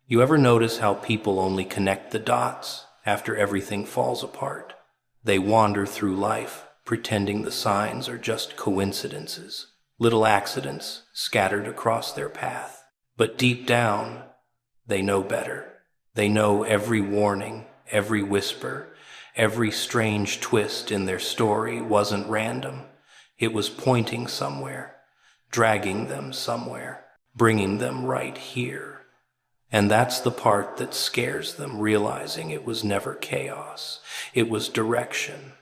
You ever notice how people only connect the dots after everything falls apart? They wander through life, pretending the signs are just coincidences, little accidents scattered across their path. But deep down, they know better. They know every warning, every whisper, every strange twist in their story wasn't random. It was pointing somewhere, dragging them somewhere, bringing them right here. And that's the part that scares them, realizing it was never chaos. It was direction.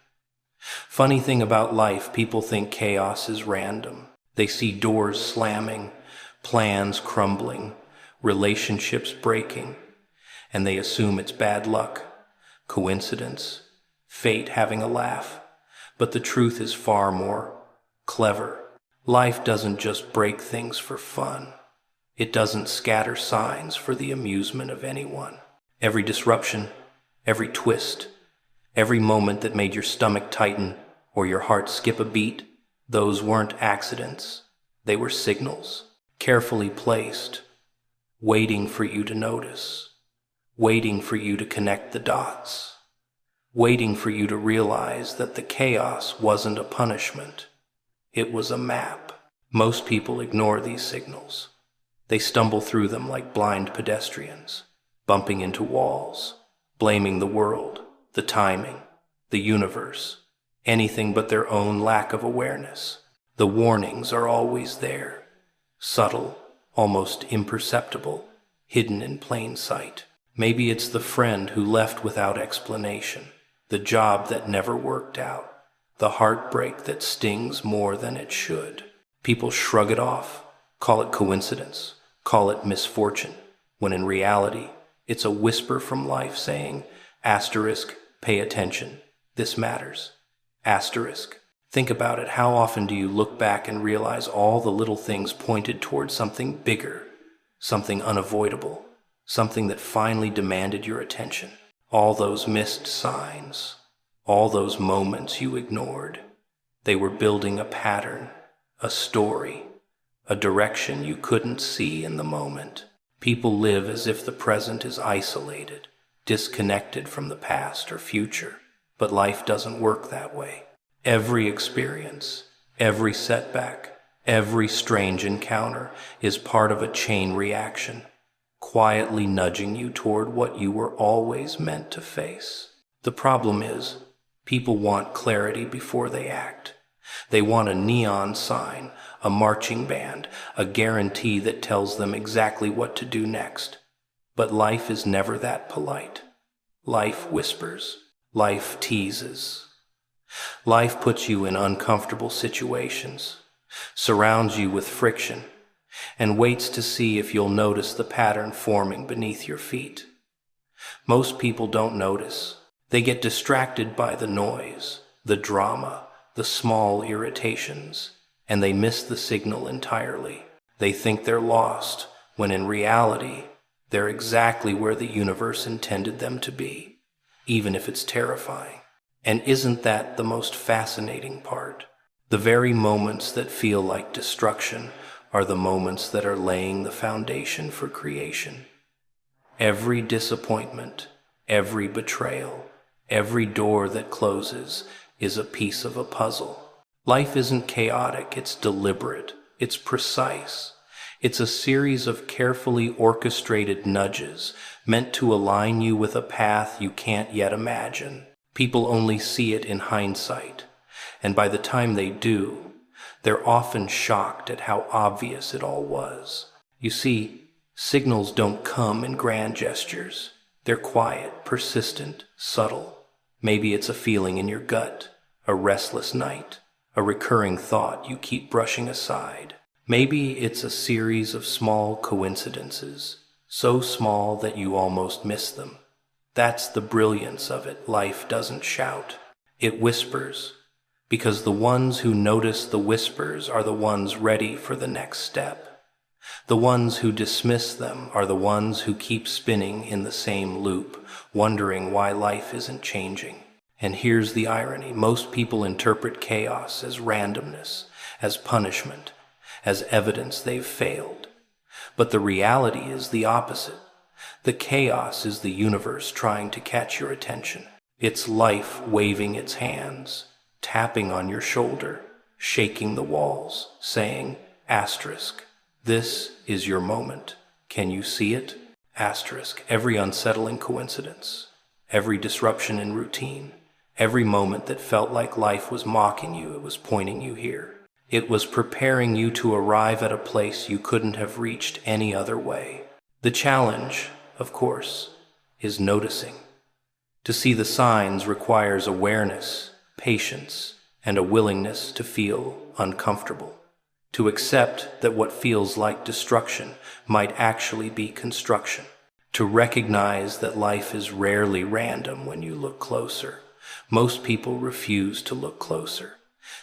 Funny thing about life, people think chaos is random. They see doors slamming, plans crumbling, relationships breaking, and they assume it's bad luck, coincidence, fate having a laugh. But the truth is far more clever. Life doesn't just break things for fun. It doesn't scatter signs for the amusement of anyone. Every disruption, every twist, every moment that made your stomach tighten or your heart skip a beat, those weren't accidents. They were signals, carefully placed, waiting for you to notice, waiting for you to connect the dots, waiting for you to realize that the chaos wasn't a punishment. It was a map. Most people ignore these signals. They stumble through them like blind pedestrians, bumping into walls, blaming the world, the timing, the universe, anything but their own lack of awareness. The warnings are always there, subtle, almost imperceptible, hidden in plain sight. Maybe it's the friend who left without explanation, the job that never worked out, the heartbreak that stings more than it should. People shrug it off, call it coincidence, call it misfortune, when in reality, it's a whisper from life saying, asterisk, pay attention, this matters. Asterisk. Think about it. How often do you look back and realize all the little things pointed towards something bigger, something unavoidable, something that finally demanded your attention? All those missed signs, all those moments you ignored, they were building a pattern, a story, a direction you couldn't see in the moment. People live as if the present is isolated, disconnected from the past or future, but life doesn't work that way. Every experience, every setback, every strange encounter is part of a chain reaction, quietly nudging you toward what you were always meant to face. The problem is, people want clarity before they act. They want a neon sign, a marching band, a guarantee that tells them exactly what to do next. But life is never that polite. Life whispers. Life teases. Life puts you in uncomfortable situations, surrounds you with friction, and waits to see if you'll notice the pattern forming beneath your feet. Most people don't notice. They get distracted by the noise, the drama, the small irritations, and they miss the signal entirely. They think they're lost, when in reality, they're exactly where the universe intended them to be, even if it's terrifying. And isn't that the most fascinating part? The very moments that feel like destruction are the moments that are laying the foundation for creation. Every disappointment, every betrayal, every door that closes is a piece of a puzzle. Life isn't chaotic, it's deliberate, it's precise. It's a series of carefully orchestrated nudges meant to align you with a path you can't yet imagine. People only see it in hindsight, and by the time they do, they're often shocked at how obvious it all was. You see, signals don't come in grand gestures. They're quiet, persistent, subtle. Maybe it's a feeling in your gut, a restless night, a recurring thought you keep brushing aside. Maybe it's a series of small coincidences, so small that you almost miss them. That's the brilliance of it. Life doesn't shout. It whispers, because the ones who notice the whispers are the ones ready for the next step. The ones who dismiss them are the ones who keep spinning in the same loop, wondering why life isn't changing. And here's the irony. Most people interpret chaos as randomness, as punishment, as evidence they've failed. But the reality is the opposite. The chaos is the universe trying to catch your attention. It's life waving its hands, tapping on your shoulder, shaking the walls, saying, asterisk, this is your moment. Can you see it? Asterisk, every unsettling coincidence, every disruption in routine, every moment that felt like life was mocking you, it was pointing you here. It was preparing you to arrive at a place you couldn't have reached any other way. The challenge, of course, is noticing. To see the signs requires awareness, patience, and a willingness to feel uncomfortable. To accept that what feels like destruction might actually be construction. To recognize that life is rarely random when you look closer. Most people refuse to look closer.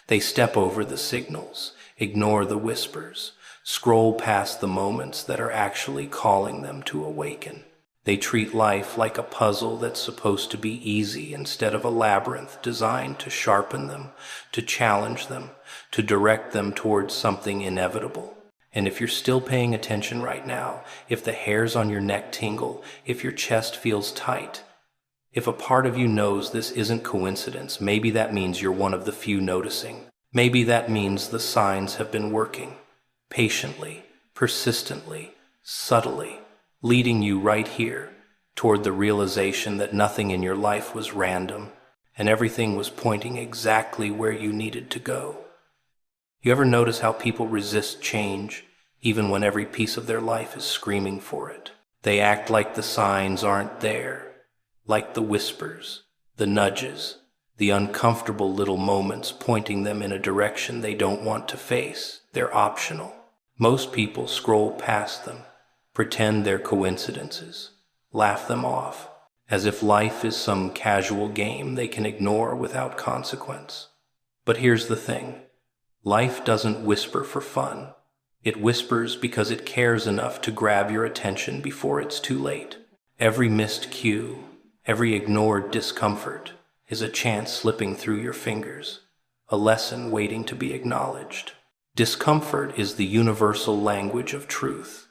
They step over the signals, ignore the whispers, scroll past the moments that are actually calling them to awaken. They treat life like a puzzle that's supposed to be easy instead of a labyrinth designed to sharpen them, to challenge them, to direct them towards something inevitable. And if you're still paying attention right now, if the hairs on your neck tingle, if your chest feels tight, if a part of you knows this isn't coincidence, maybe that means you're one of the few noticing. Maybe that means the signs have been working, patiently, persistently, subtly, leading you right here toward the realization that nothing in your life was random and everything was pointing exactly where you needed to go. You ever notice how people resist change even when every piece of their life is screaming for it? They act like the signs aren't there, like the whispers, the nudges, the uncomfortable little moments pointing them in a direction they don't want to face. They're optional. Most people scroll past them, pretend they're coincidences, laugh them off, as if life is some casual game they can ignore without consequence. But here's the thing. Life doesn't whisper for fun. It whispers because it cares enough to grab your attention before it's too late. Every missed cue, every ignored discomfort is a chance slipping through your fingers, a lesson waiting to be acknowledged. Discomfort is the universal language of truth.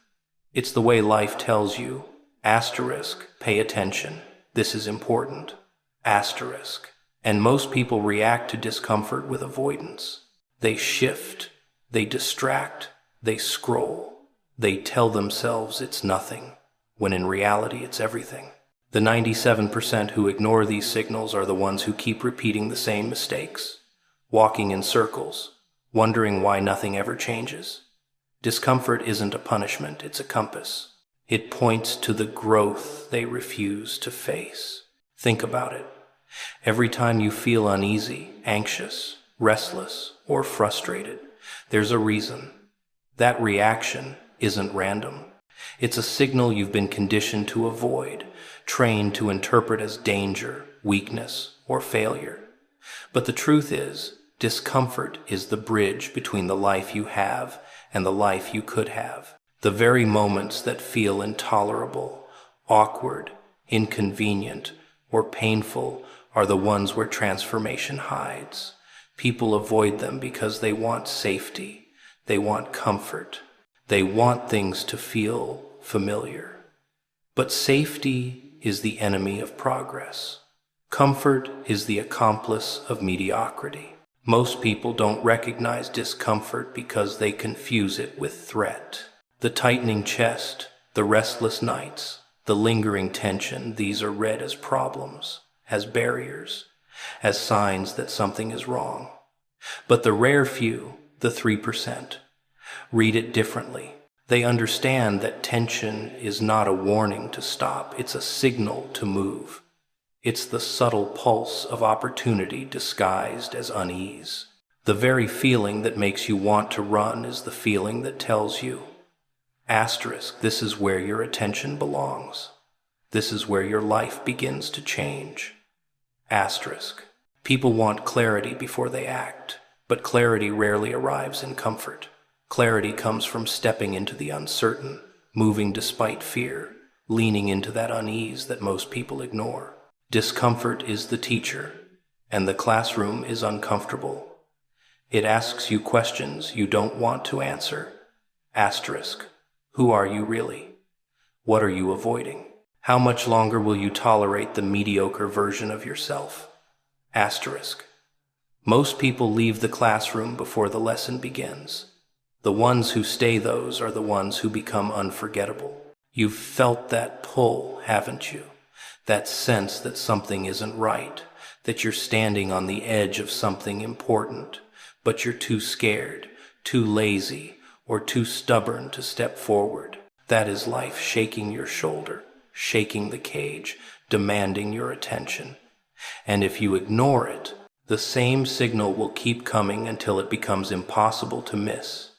It's the way life tells you, asterisk, pay attention, this is important, asterisk. And most people react to discomfort with avoidance. They shift, they distract, they scroll, they tell themselves it's nothing, when in reality it's everything. The 97% who ignore these signals are the ones who keep repeating the same mistakes, walking in circles, wondering why nothing ever changes. Discomfort isn't a punishment, it's a compass. It points to the growth they refuse to face. Think about it. Every time you feel uneasy, anxious, restless, or frustrated, there's a reason. That reaction isn't random. It's a signal you've been conditioned to avoid, trained to interpret as danger, weakness, or failure. But the truth is, discomfort is the bridge between the life you have and the life you could have. The very moments that feel intolerable, awkward, inconvenient, or painful are the ones where transformation hides. People avoid them because they want safety, they want comfort, they want things to feel familiar. But safety is the enemy of progress. Comfort is the accomplice of mediocrity. Most people don't recognize discomfort because they confuse it with threat. The tightening chest, the restless nights, the lingering tension, these are read as problems, as barriers, as signs that something is wrong. But the rare few, the 3%, read it differently. They understand that tension is not a warning to stop, it's a signal to move. It's the subtle pulse of opportunity disguised as unease. The very feeling that makes you want to run is the feeling that tells you, asterisk, this is where your attention belongs. This is where your life begins to change. Asterisk. People want clarity before they act, but clarity rarely arrives in comfort. Clarity comes from stepping into the uncertain, moving despite fear, leaning into that unease that most people ignore. Discomfort is the teacher, and the classroom is uncomfortable. It asks you questions you don't want to answer. Asterisk. Who are you really? What are you avoiding? How much longer will you tolerate the mediocre version of yourself? Asterisk. Most people leave the classroom before the lesson begins. The ones who stay, those are the ones who become unforgettable. You've felt that pull, haven't you? That sense that something isn't right, that you're standing on the edge of something important, but you're too scared, too lazy, or too stubborn to step forward. That is life shaking your shoulder, shaking the cage, demanding your attention. And if you ignore it, the same signal will keep coming until it becomes impossible to miss.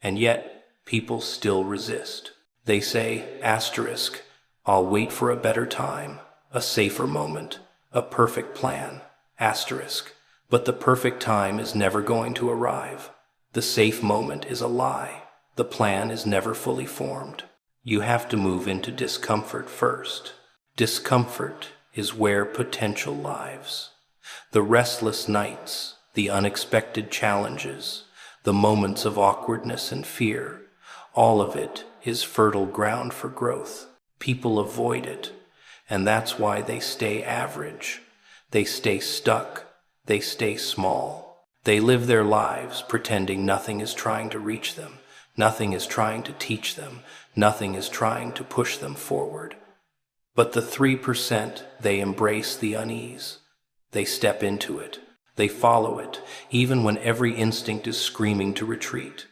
And yet, people still resist. They say, asterisk, I'll wait for a better time, a safer moment, a perfect plan, asterisk. But the perfect time is never going to arrive. The safe moment is a lie. The plan is never fully formed. You have to move into discomfort first. Discomfort is where potential lives. The restless nights, the unexpected challenges, the moments of awkwardness and fear, all of it is fertile ground for growth. People avoid it, and that's why they stay average. They stay stuck. They stay small. They live their lives pretending nothing is trying to reach them, nothing is trying to teach them, nothing is trying to push them forward. But the 3%, they embrace the unease. They step into it. They follow it, even when every instinct is screaming to retreat.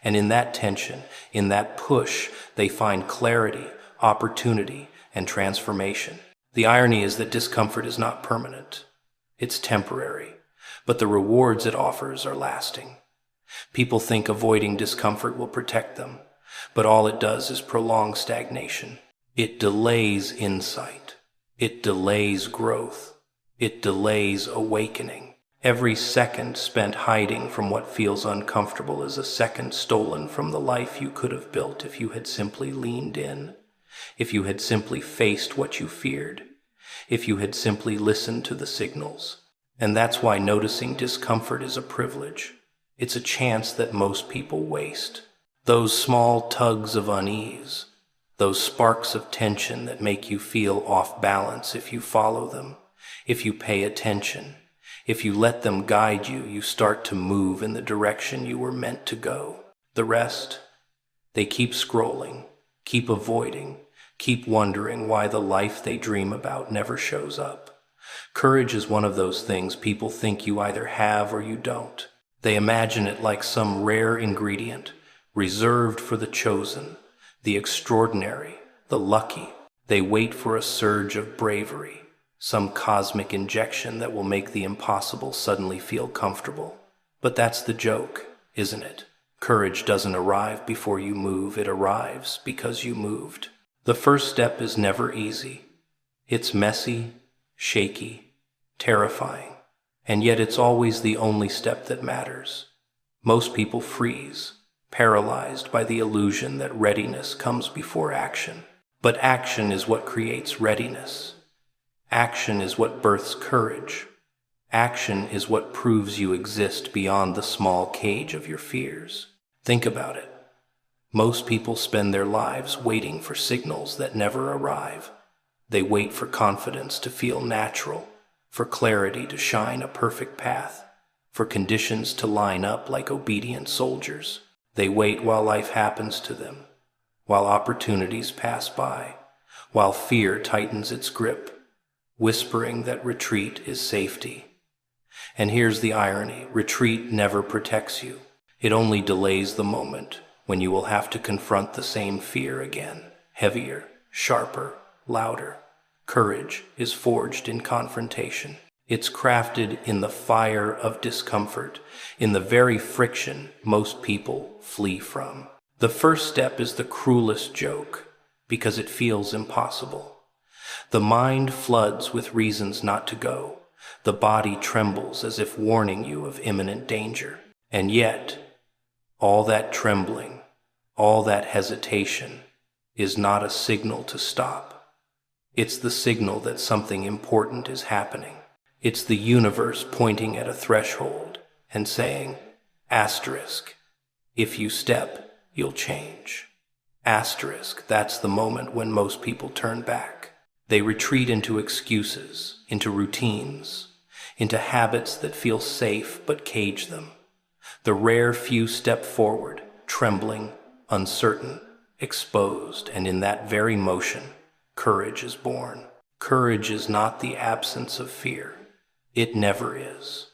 And in that tension, in that push, they find clarity, opportunity, and transformation. The irony is that discomfort is not permanent. It's temporary, but the rewards it offers are lasting. People think avoiding discomfort will protect them, but all it does is prolong stagnation. It delays insight. It delays growth. It delays awakening. Every second spent hiding from what feels uncomfortable is a second stolen from the life you could have built if you had simply leaned in, if you had simply faced what you feared, if you had simply listened to the signals. And that's why noticing discomfort is a privilege. It's a chance that most people waste. Those small tugs of unease, those sparks of tension that make you feel off balance if you follow them, if you pay attention, if you let them guide you, you start to move in the direction you were meant to go. The rest, they keep scrolling, keep avoiding, keep wondering why the life they dream about never shows up. Courage is one of those things people think you either have or you don't. They imagine it like some rare ingredient, reserved for the chosen, the extraordinary, the lucky. They wait for a surge of bravery, some cosmic injection that will make the impossible suddenly feel comfortable. But that's the joke, isn't it? Courage doesn't arrive before you move, it arrives because you moved. The first step is never easy. It's messy, shaky, terrifying, and yet it's always the only step that matters. Most people freeze, paralyzed by the illusion that readiness comes before action. But action is what creates readiness. Action is what births courage. Action is what proves you exist beyond the small cage of your fears. Think about it. Most people spend their lives waiting for signals that never arrive. They wait for confidence to feel natural, for clarity to shine a perfect path, for conditions to line up like obedient soldiers. They wait while life happens to them, while opportunities pass by, while fear tightens its grip, whispering that retreat is safety. And here's the irony: retreat never protects you. It only delays the moment when you will have to confront the same fear again, heavier, sharper, louder. Courage is forged in confrontation. It's crafted in the fire of discomfort, in the very friction most people flee from. The first step is the cruelest joke, because it feels impossible. The mind floods with reasons not to go. The body trembles as if warning you of imminent danger. And yet, all that trembling, all that hesitation, is not a signal to stop. It's the signal that something important is happening. It's the universe pointing at a threshold and saying, asterisk, if you step, you'll change. Asterisk, that's the moment when most people turn back. They retreat into excuses, into routines, into habits that feel safe but cage them. The rare few step forward, trembling, uncertain, exposed, and in that very motion, courage is born. Courage is not the absence of fear. It never is.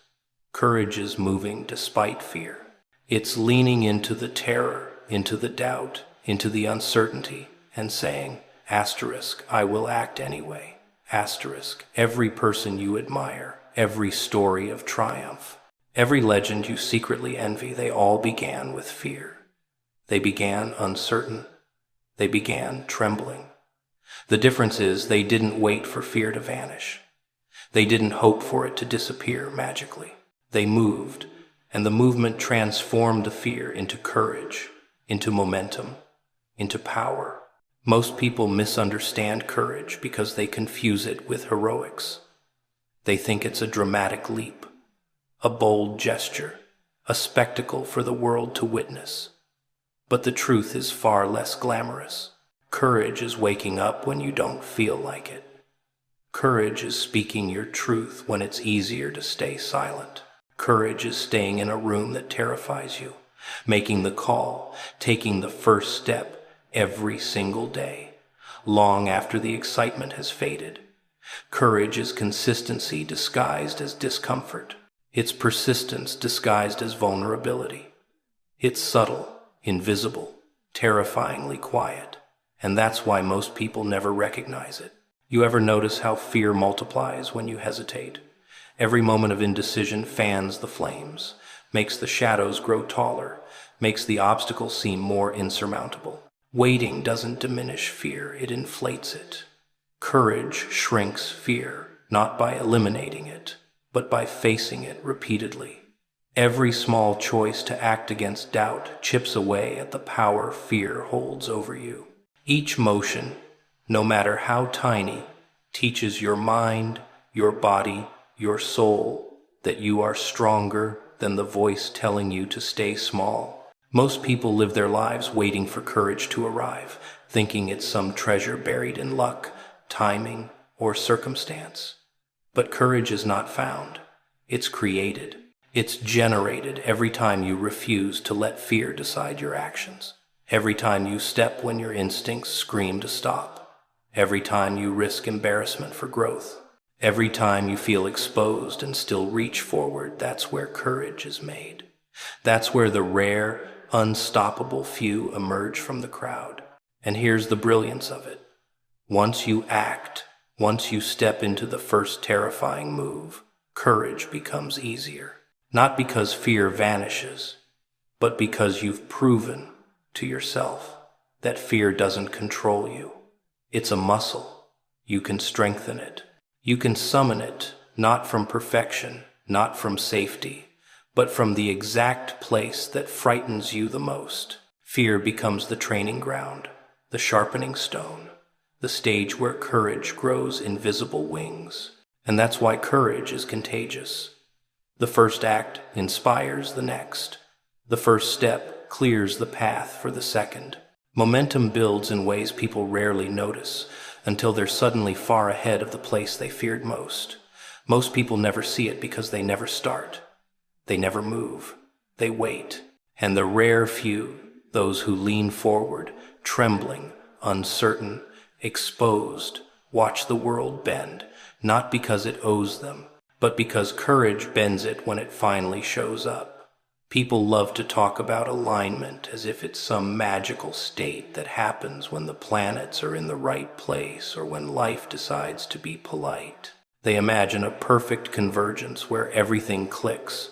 Courage is moving despite fear. It's leaning into the terror, into the doubt, into the uncertainty, and saying, asterisk, I will act anyway. Asterisk, every person you admire, every story of triumph, every legend you secretly envy, they all began with fear. They began uncertain. They began trembling. The difference is they didn't wait for fear to vanish. They didn't hope for it to disappear magically. They moved, and the movement transformed the fear into courage, into momentum, into power. Most people misunderstand courage because they confuse it with heroics. They think it's a dramatic leap, a bold gesture, a spectacle for the world to witness. But the truth is far less glamorous. Courage is waking up when you don't feel like it. Courage is speaking your truth when it's easier to stay silent. Courage is staying in a room that terrifies you, making the call, taking the first step every single day, long after the excitement has faded. Courage is consistency disguised as discomfort. It's persistence disguised as vulnerability. It's subtle, invisible, terrifyingly quiet, and that's why most people never recognize it. You ever notice how fear multiplies when you hesitate? Every moment of indecision fans the flames, makes the shadows grow taller, makes the obstacle seem more insurmountable. Waiting doesn't diminish fear, it inflates it. Courage shrinks fear, not by eliminating it, but by facing it repeatedly. Every small choice to act against doubt chips away at the power fear holds over you. Each motion, no matter how tiny, teaches your mind, your body, your soul that you are stronger than the voice telling you to stay small. Most people live their lives waiting for courage to arrive, thinking it's some treasure buried in luck, timing, or circumstance. But courage is not found. It's created. It's generated every time you refuse to let fear decide your actions. Every time you step when your instincts scream to stop. Every time you risk embarrassment for growth. Every time you feel exposed and still reach forward, that's where courage is made. That's where the rare, unstoppable few emerge from the crowd. And here's the brilliance of it. Once you act, once you step into the first terrifying move, courage becomes easier. Not because fear vanishes, but because you've proven to yourself that fear doesn't control you. It's a muscle. You can strengthen it. You can summon it, not from perfection, not from safety, but from the exact place that frightens you the most. Fear becomes the training ground, the sharpening stone, the stage where courage grows invisible wings. And that's why courage is contagious. The first act inspires the next. The first step clears the path for the second. Momentum builds in ways people rarely notice until they're suddenly far ahead of the place they feared most. Most people never see it because they never start. They never move. They wait. And the rare few, those who lean forward, trembling, uncertain, exposed, watch the world bend, not because it owes them, but because courage bends it when it finally shows up. People love to talk about alignment as if it's some magical state that happens when the planets are in the right place or when life decides to be polite. They imagine a perfect convergence where everything clicks,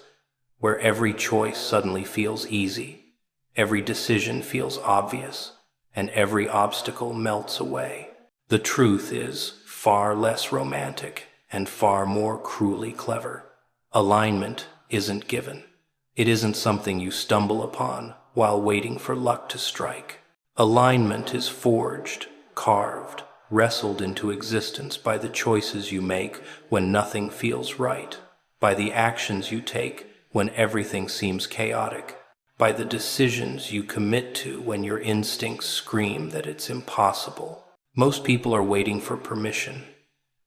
where every choice suddenly feels easy, every decision feels obvious, and every obstacle melts away. The truth is far less romantic and far more cruelly clever. Alignment isn't given. It isn't something you stumble upon while waiting for luck to strike. Alignment is forged, carved, wrestled into existence by the choices you make when nothing feels right, by the actions you take when everything seems chaotic, by the decisions you commit to when your instincts scream that it's impossible. Most people are waiting for permission.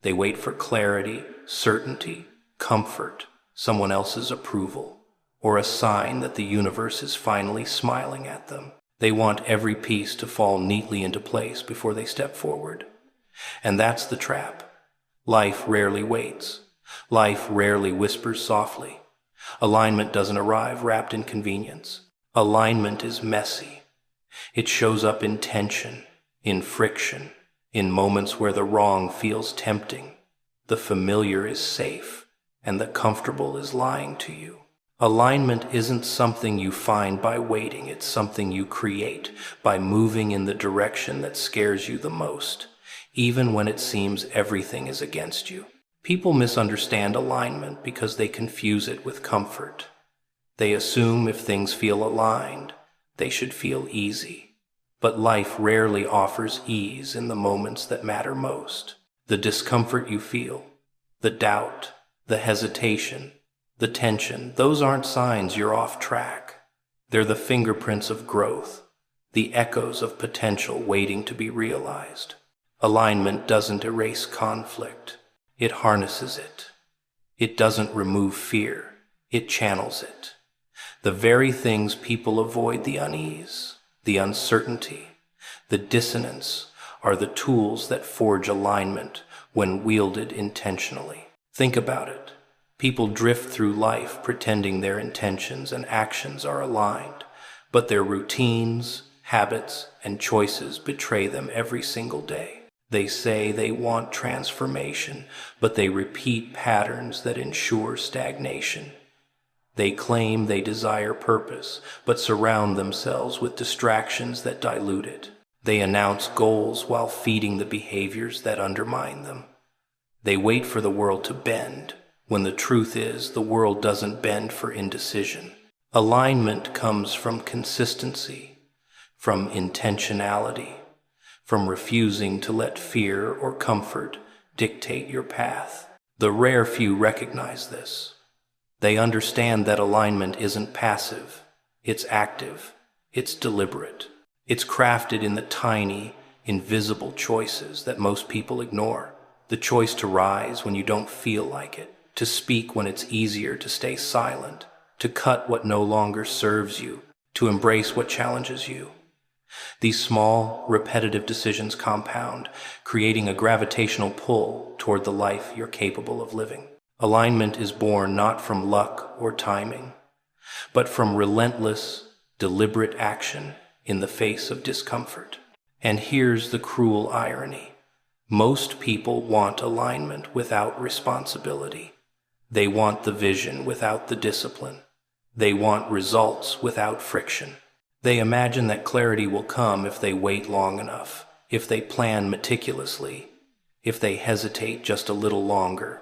They wait for clarity, certainty, comfort, someone else's approval, or a sign that the universe is finally smiling at them. They want every piece to fall neatly into place before they step forward. And that's the trap. Life rarely waits. Life rarely whispers softly. Alignment doesn't arrive wrapped in convenience. Alignment is messy. It shows up in tension, in friction, in moments where the wrong feels tempting. The familiar is safe, and the comfortable is lying to you. Alignment isn't something you find by waiting. It's something you create by moving in the direction that scares you the most, even when it seems everything is against you. People misunderstand alignment because they confuse it with comfort. They assume if things feel aligned, they should feel easy. But life rarely offers ease in the moments that matter most. The discomfort you feel, the doubt, the hesitation, the tension, those aren't signs you're off track. They're the fingerprints of growth, the echoes of potential waiting to be realized. Alignment doesn't erase conflict. It harnesses it. It doesn't remove fear. It channels it. The very things people avoid, the unease, the uncertainty, the dissonance, are the tools that forge alignment when wielded intentionally. Think about it. People drift through life pretending their intentions and actions are aligned, but their routines, habits, and choices betray them every single day. They say they want transformation, but they repeat patterns that ensure stagnation. They claim they desire purpose, but surround themselves with distractions that dilute it. They announce goals while feeding the behaviors that undermine them. They wait for the world to bend, when the truth is the world doesn't bend for indecision. Alignment comes from consistency, from intentionality, from refusing to let fear or comfort dictate your path. The rare few recognize this. They understand that alignment isn't passive, it's active, it's deliberate. It's crafted in the tiny, invisible choices that most people ignore. The choice to rise when you don't feel like it, to speak when it's easier to stay silent, to cut what no longer serves you, to embrace what challenges you. These small, repetitive decisions compound, creating a gravitational pull toward the life you're capable of living. Alignment is born not from luck or timing, but from relentless, deliberate action in the face of discomfort. And here's the cruel irony. Most people want alignment without responsibility. They want the vision without the discipline. They want results without friction. They imagine that clarity will come if they wait long enough, if they plan meticulously, if they hesitate just a little longer.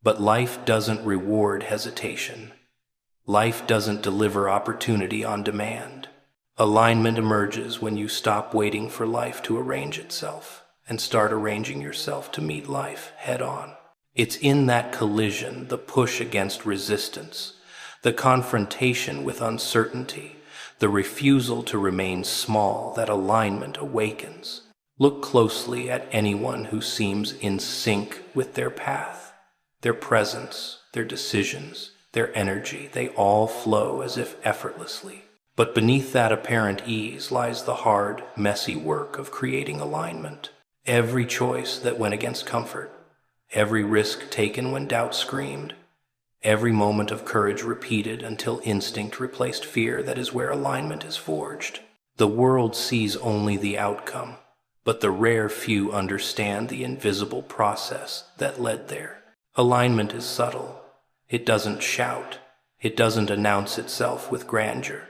But life doesn't reward hesitation. Life doesn't deliver opportunity on demand. Alignment emerges when you stop waiting for life to arrange itself and start arranging yourself to meet life head on. It's in that collision, the push against resistance, the confrontation with uncertainty, the refusal to remain small, that alignment awakens. Look closely at anyone who seems in sync with their path. Their presence, their decisions, their energy, they all flow as if effortlessly. But beneath that apparent ease lies the hard, messy work of creating alignment. Every choice that went against comfort, every risk taken when doubt screamed, every moment of courage repeated until instinct replaced fear, that is where alignment is forged. The world sees only the outcome, but the rare few understand the invisible process that led there. Alignment is subtle. It doesn't shout. It doesn't announce itself with grandeur.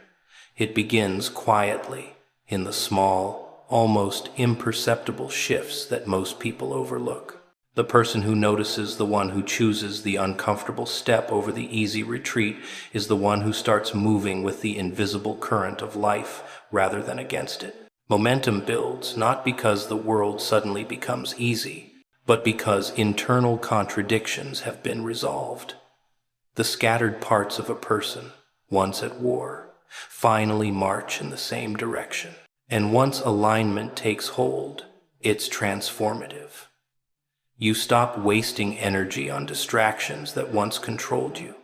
It begins quietly, in the small, almost imperceptible shifts that most people overlook. The person who notices, the one who chooses the uncomfortable step over the easy retreat, is the one who starts moving with the invisible current of life rather than against it. Momentum builds not because the world suddenly becomes easy, but because internal contradictions have been resolved. The scattered parts of a person, once at war, finally march in the same direction. And once alignment takes hold, it's transformative. You stop wasting energy on distractions that once controlled you.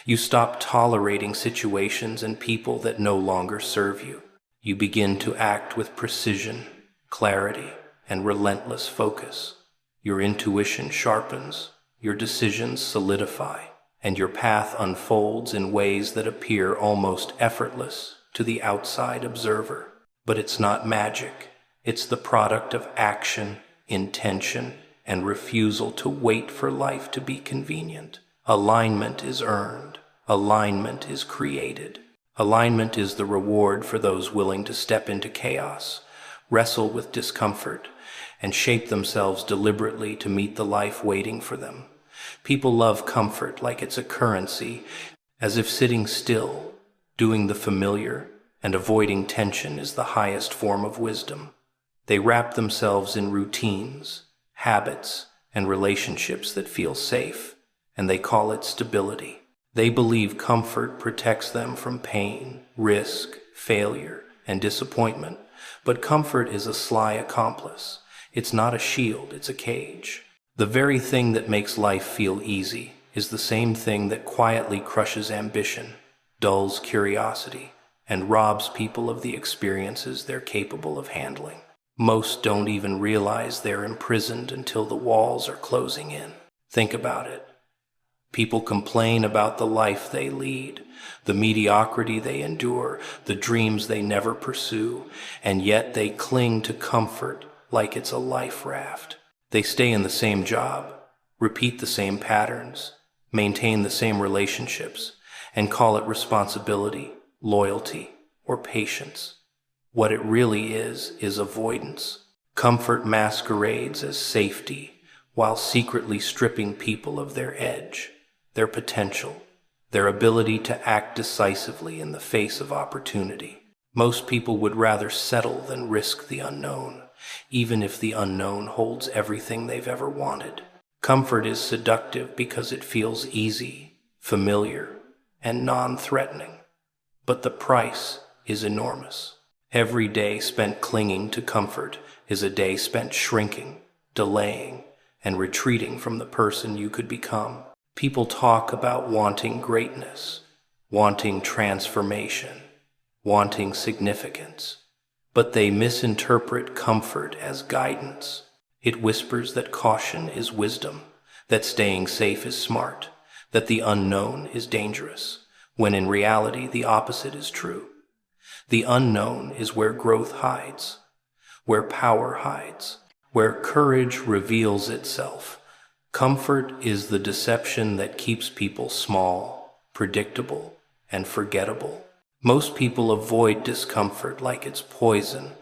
You stop tolerating situations and people that no longer serve you. You begin to act with precision, clarity, and relentless focus. Your intuition sharpens, your decisions solidify, and your path unfolds in ways that appear almost effortless to the outside observer. But it's not magic. It's the product of action, intention, and refusal to wait for life to be convenient. Alignment is earned. Alignment is created. Alignment is the reward for those willing to step into chaos, wrestle with discomfort, and shape themselves deliberately to meet the life waiting for them. People love comfort like it's a currency, as if sitting still, doing the familiar, and avoiding tension is the highest form of wisdom. They wrap themselves in routines, habits, and relationships that feel safe, and they call it stability. They believe comfort protects them from pain, risk, failure, and disappointment, but comfort is a sly accomplice. It's not a shield, it's a cage. The very thing that makes life feel easy is the same thing that quietly crushes ambition, dulls curiosity, and robs people of the experiences they're capable of handling. Most don't even realize they're imprisoned until the walls are closing in. Think about it. People complain about the life they lead, the mediocrity they endure, the dreams they never pursue, and yet they cling to comfort like it's a life raft. They stay in the same job, repeat the same patterns, maintain the same relationships, and call it responsibility, loyalty, or patience. What it really is avoidance. Comfort masquerades as safety, while secretly stripping people of their edge, their potential, their ability to act decisively in the face of opportunity. Most people would rather settle than risk the unknown, even if the unknown holds everything they've ever wanted. Comfort is seductive because it feels easy, familiar, and non-threatening. But the price is enormous. Every day spent clinging to comfort is a day spent shrinking, delaying, and retreating from the person you could become. People talk about wanting greatness, wanting transformation, wanting significance, but they misinterpret comfort as guidance. It whispers that caution is wisdom, that staying safe is smart, that the unknown is dangerous, when in reality the opposite is true. The unknown is where growth hides, where power hides, where courage reveals itself. Comfort is the deception that keeps people small, predictable, and forgettable. Most people avoid discomfort like it's poison,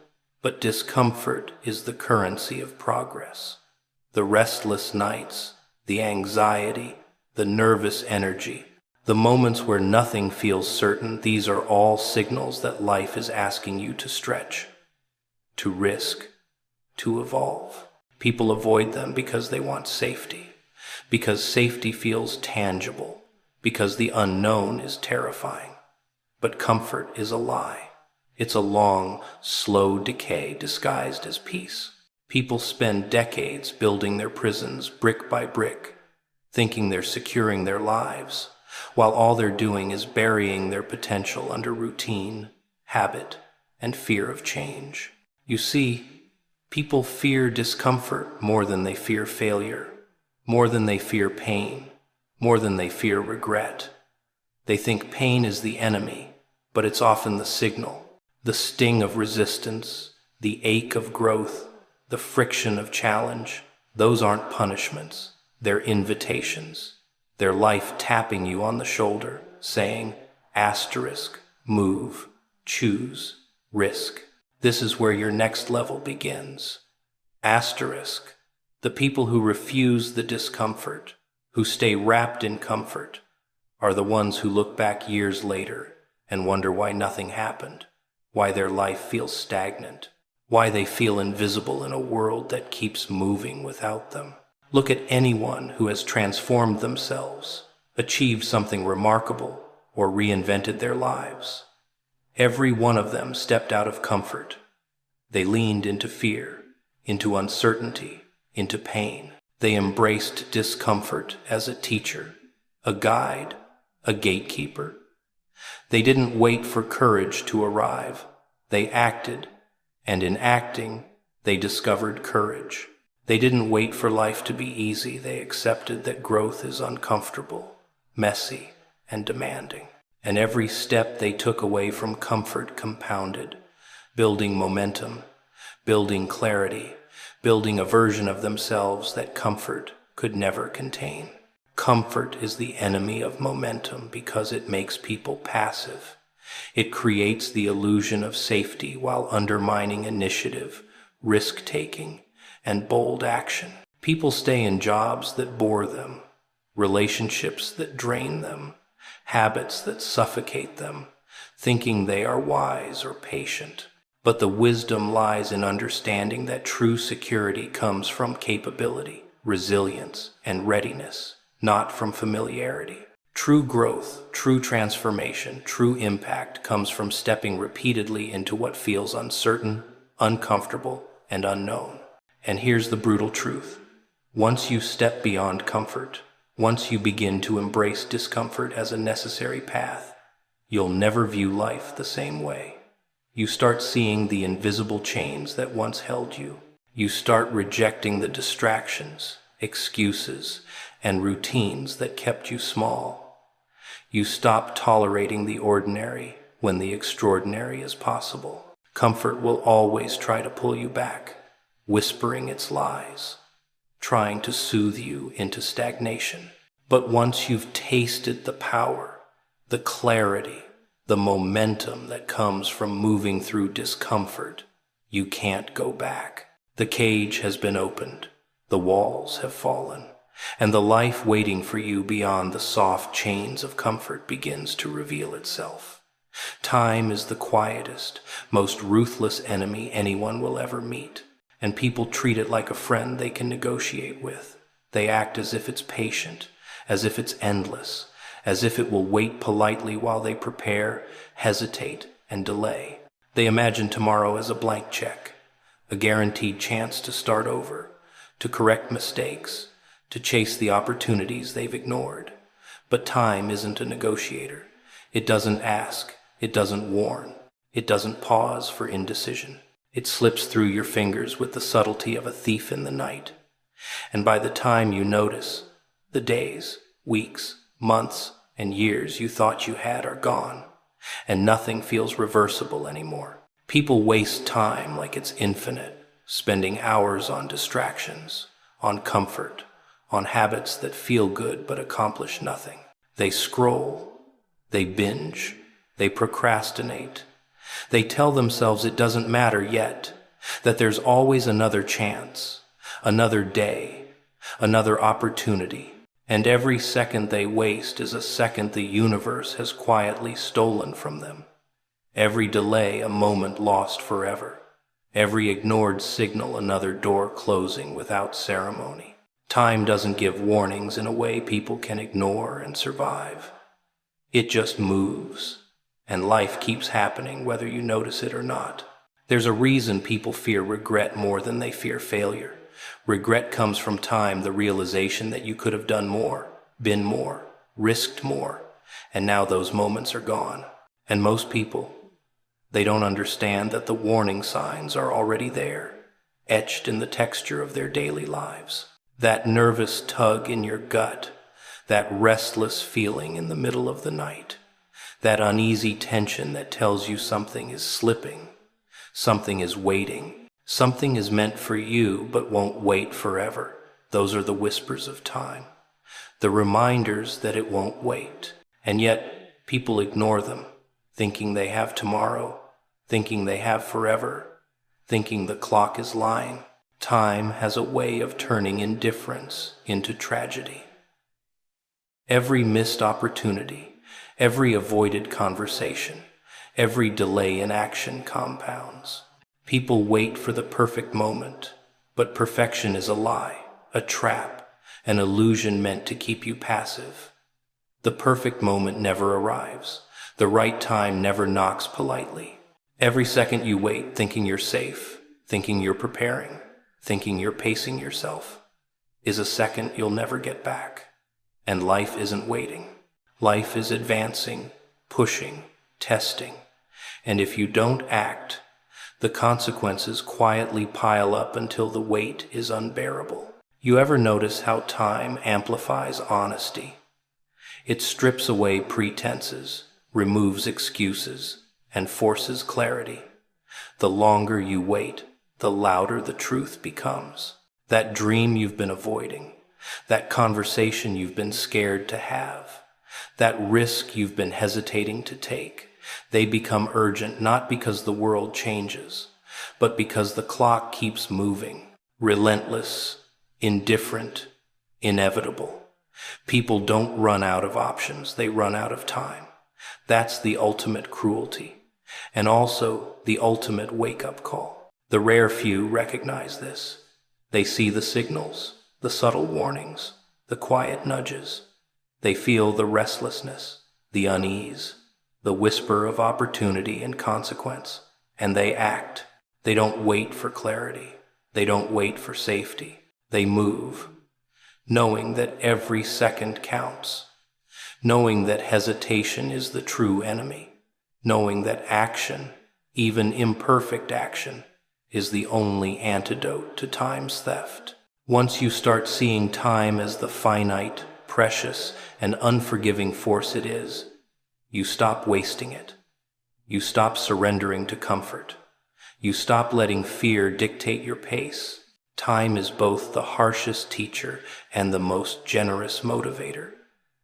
but discomfort is the currency of progress. The restless nights, the anxiety, the nervous energy, the moments where nothing feels certain, these are all signals that life is asking you to stretch, to risk, to evolve. People avoid them because they want safety, because safety feels tangible, because the unknown is terrifying. But comfort is a lie. It's a long, slow decay disguised as peace. People spend decades building their prisons brick by brick, thinking they're securing their lives, while all they're doing is burying their potential under routine, habit, and fear of change. You see, people fear discomfort more than they fear failure, more than they fear pain, more than they fear regret. They think pain is the enemy, but it's often the signal, the sting of resistance, the ache of growth, the friction of challenge. Those aren't punishments, they're invitations. They're life tapping you on the shoulder, saying, asterisk, move, choose, risk. This is where your next level begins. Asterisk, the people who refuse the discomfort, who stay wrapped in comfort, are the ones who look back years later and wonder why nothing happened, why their life feels stagnant, why they feel invisible in a world that keeps moving without them. Look at anyone who has transformed themselves, achieved something remarkable, or reinvented their lives. Every one of them stepped out of comfort. They leaned into fear, into uncertainty, into pain. They embraced discomfort as a teacher, a guide, a gatekeeper. They didn't wait for courage to arrive. They acted, and in acting, they discovered courage. They didn't wait for life to be easy. They accepted that growth is uncomfortable, messy, and demanding. And every step they took away from comfort compounded, building momentum, building clarity, building a version of themselves that comfort could never contain. Comfort is the enemy of momentum because it makes people passive. It creates the illusion of safety while undermining initiative, risk-taking, and bold action. People stay in jobs that bore them, relationships that drain them, habits that suffocate them, thinking they are wise or patient. But the wisdom lies in understanding that true security comes from capability, resilience, and readiness, not from familiarity. True growth, true transformation, true impact comes from stepping repeatedly into what feels uncertain, uncomfortable, and unknown. And here's the brutal truth. Once you step beyond comfort, once you begin to embrace discomfort as a necessary path, you'll never view life the same way. You start seeing the invisible chains that once held you. You start rejecting the distractions, excuses, and routines that kept you small. You stop tolerating the ordinary when the extraordinary is possible. Comfort will always try to pull you back, whispering its lies, trying to soothe you into stagnation. But once you've tasted the power, the clarity, the momentum that comes from moving through discomfort, you can't go back. The cage has been opened, the walls have fallen, and the life waiting for you beyond the soft chains of comfort begins to reveal itself. Time is the quietest, most ruthless enemy anyone will ever meet, and people treat it like a friend they can negotiate with. They act as if it's patient, as if it's endless, as if it will wait politely while they prepare, hesitate, and delay. They imagine tomorrow as a blank check, a guaranteed chance to start over, to correct mistakes, to chase the opportunities they've ignored. But time isn't a negotiator. It doesn't ask, it doesn't warn, it doesn't pause for indecision. It slips through your fingers with the subtlety of a thief in the night. And by the time you notice, the days, weeks, months, and years you thought you had are gone, and nothing feels reversible anymore. People waste time like it's infinite, spending hours on distractions, on comfort, on habits that feel good but accomplish nothing. They scroll, they binge, they procrastinate. They tell themselves it doesn't matter yet, that there's always another chance, another day, another opportunity. And every second they waste is a second the universe has quietly stolen from them. Every delay a moment lost forever. Every ignored signal another door closing without ceremony. Time doesn't give warnings in a way people can ignore and survive. It just moves, and life keeps happening whether you notice it or not. There's a reason people fear regret more than they fear failure. Regret comes from time, the realization that you could have done more, been more, risked more, and now those moments are gone. And most people, they don't understand that the warning signs are already there, etched in the texture of their daily lives. That nervous tug in your gut, that restless feeling in the middle of the night, that uneasy tension that tells you something is slipping, something is waiting, something is meant for you but won't wait forever. Those are the whispers of time, the reminders that it won't wait. And yet people ignore them, thinking they have tomorrow, thinking they have forever, thinking the clock is lying. Time has a way of turning indifference into tragedy. Every missed opportunity, every avoided conversation, every delay in action compounds. People wait for the perfect moment, but perfection is a lie, a trap, an illusion meant to keep you passive. The perfect moment never arrives. The right time never knocks politely. Every second you wait thinking you're safe, thinking you're preparing, thinking you're pacing yourself, is a second you'll never get back. And life isn't waiting. Life is advancing, pushing, testing. And if you don't act, the consequences quietly pile up until the weight is unbearable. You ever notice how time amplifies honesty? It strips away pretenses, removes excuses, and forces clarity. The longer you wait, the louder the truth becomes. That dream you've been avoiding, that conversation you've been scared to have, that risk you've been hesitating to take, they become urgent not because the world changes, but because the clock keeps moving, relentless, indifferent, inevitable. People don't run out of options, they run out of time. That's the ultimate cruelty, and also the ultimate wake-up call. The rare few recognize this. They see the signals, the subtle warnings, the quiet nudges. They feel the restlessness, the unease, the whisper of opportunity and consequence, and they act. They don't wait for clarity. They don't wait for safety. They move, knowing that every second counts, knowing that hesitation is the true enemy, knowing that action, even imperfect action, is the only antidote to time's theft. Once you start seeing time as the finite, precious, and unforgiving force it is, you stop wasting it. You stop surrendering to comfort. You stop letting fear dictate your pace. Time is both the harshest teacher and the most generous motivator,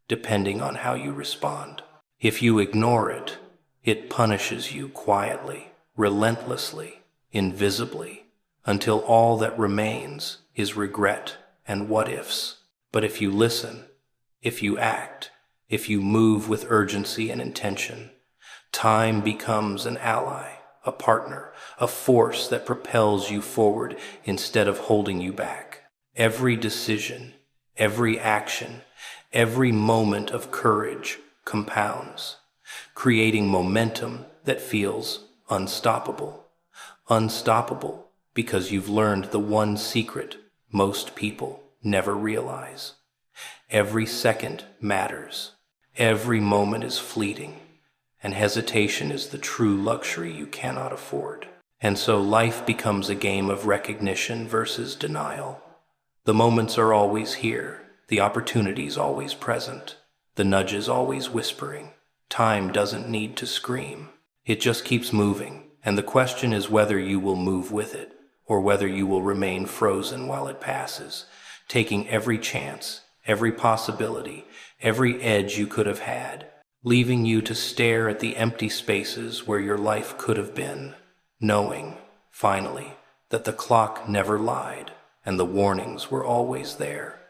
depending on how you respond. If you ignore it, it punishes you quietly, relentlessly, invisibly, until all that remains is regret and what-ifs. But if you listen, if you act, if you move with urgency and intention, time becomes an ally, a partner, a force that propels you forward instead of holding you back. Every decision, every action, every moment of courage compounds, creating momentum that feels unstoppable. Unstoppable because you've learned the one secret most people never realize. Every second matters. Every moment is fleeting, and hesitation is the true luxury you cannot afford. And so life becomes a game of recognition versus denial. The moments are always here, the opportunities always present, the nudges always whispering. Time doesn't need to scream. It just keeps moving. And the question is whether you will move with it, or whether you will remain frozen while it passes, taking every chance, every possibility, every edge you could have had, leaving you to stare at the empty spaces where your life could have been, knowing, finally, that the clock never lied, and the warnings were always there.